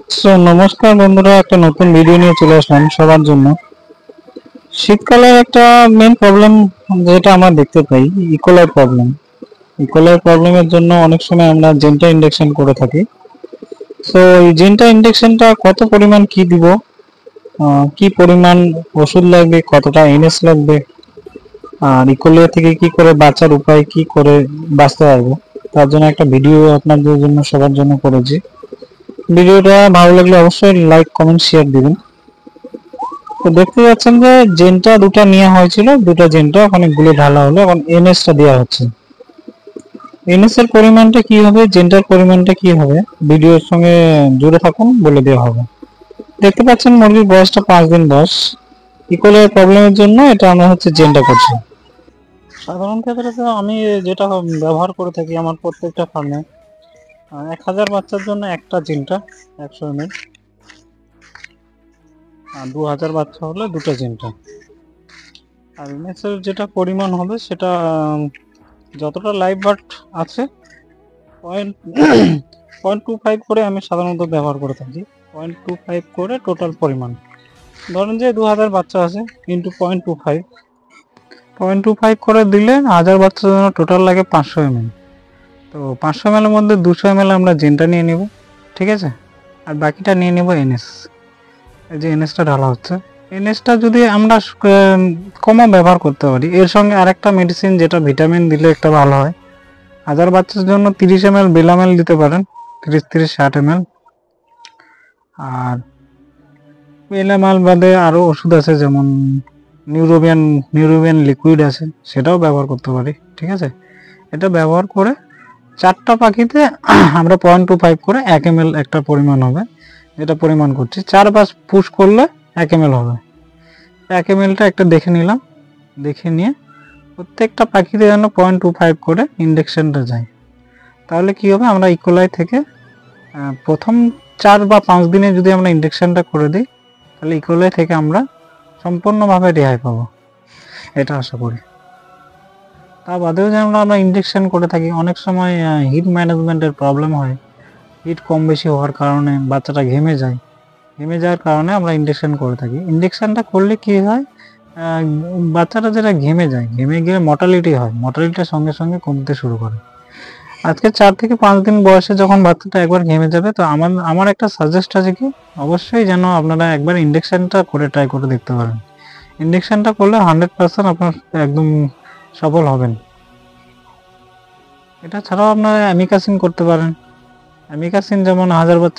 নমস্কার বন্ধুরা, একটা নতুন ভিডিও নিয়ে চলে আসলাম সবার জন্য। শীতকালে একটা মেন প্রবলেম যেটা আমরা দেখতে পাই, ইকোলাই প্রবলেম। ইকোলাই প্রবলেমের জন্য অনেক সময় আমরা জেন্টা ইনজেকশন করে থাকি। তো এই জেন্টা ইনজেকশনটা কত পরিমাণ কি দিব, কি পরিমাণ ওষুধ লাগবে, কতটা এনএস লাগবে, আর ইকোলাই থেকে কি করে বাঁচার উপায়, কি করে বাঁচতে পারবো, তার জন্য একটা ভিডিও আপনাদের জন্য সবার জন্য করেছি। ভিডিওটা ভালো লাগলে অবশ্যই লাইক কমেন্ট শেয়ার দিবেন। তো দেখতে পাচ্ছেন যে জেনটা দুটো নেওয়া হয়েছিল, দুটো জেনটা অনেকগুলো ঢালা হলো, এখন এনএসটা দেওয়া হচ্ছে। এনএস এর পরিমাণটা কি হবে, জেনটার পরিমাণটা কি হবে, ভিডিওর সঙ্গে জুড়ে থাকুন, বলে দেওয়া হবে। দেখতে পাচ্ছেন মুরগির বয়সটা 5 দিন বয়স। ইকোলাই প্রবলেমের জন্য এটা আমরা জেনটা করছি। সাধারণ ক্ষেত্রে তো আমি যেটা ব্যবহার করে থাকি আমার প্রত্যেকটা ফার্মে, 1000 বাচ্চার জন্য একটা জেনটা 100 ml, আর 2000 বাচ্চা হলে দুটো জেনটা। আর এনএসের যেটা পরিমাণ হবে সেটা যতটা লাইভ বার্ড আছে 0.25 করে আমি সাধারণত ব্যবহার করে থাকি। 0.25 করে টোটাল পরিমাণ, ধরেন যে 2000 বাচ্চা আছে ইন্টু 0.25 করে দিলে 1000 বাচ্চার জন্য টোটাল লাগে 500 ml। তো 500 ml এর মধ্যে 200 ml আমরা জেনটা নিয়ে নেব, ঠিক আছে, আর বাকিটা নিয়ে নেব এনএস। এই যে এনএসটা ঢালা হচ্ছে, এনএসটা যদি আমরা কমও ব্যবহার করতে পারি, এর সঙ্গে আরেকটা মেডিসিন যেটা ভিটামিন দিলে একটা ভালো হয়। 1000 বাচ্চার জন্য 30 ml বেলামেল দিতে পারেন, 30-60 ml। আর বেলামেল বাদে আরও ওষুধ আছে, যেমন নিউরোবিয়ান লিকুইড আছে, সেটাও ব্যবহার করতে পারি, ঠিক আছে। এটা ব্যবহার করে 4টা পাখিতে আমরা 0.25 করে 1 ml একটা পরিমাণ হবে, যেটা পরিমাণ করছি 4-5 পুশ করলে 1 ml হবে। 1 mlটা একটা দেখে নিলাম, দেখে নিয়ে প্রত্যেকটা পাখিতে যেন 0.25 করে ইনজেকশনটা যায়। তাহলে কি হবে, আমরা ইকোলাই থেকে প্রথম 4 বা 5 দিনে যদি আমরা ইনজেকশনটা করে দিই, তাহলে ইকোলাই থেকে আমরা সম্পূর্ণভাবে রেহাই পাবো, এটা আশা করি। তা বাদেও যেন আমরা ইনজেকশন করে থাকি, অনেক সময় হিট ম্যানেজমেন্টের প্রবলেম হয়। হিট কম বেশি হওয়ার কারণে বাচ্চাটা ঘেমে যাওয়ার কারণে আমরা ইনজেকশন করে থাকি। ইনজেকশনটা করলে কি হয়, বাচ্চাটা যেটা ঘেমে গেলে মর্টালিটি হয়, মর্টালিটির সঙ্গে সঙ্গে কমতে শুরু করে। আজকে 4 থেকে 5 দিন বয়সে যখন বাচ্চাটা একবার ঘেমে যাবে, তো আমার একটা সাজেস্ট আছে কি, অবশ্যই যেন আপনারা একবার ইনজেকশনটা করে ট্রাই করে দেখতে পারেন। ইনজেকশনটা করলে 100% আপনার একদম সফল হবেন। এটা ছাড়াও আপনারা অ্যামিকাসিন করতে পারেন। অ্যামিকাসিন যেমন 1000 বাচ্চা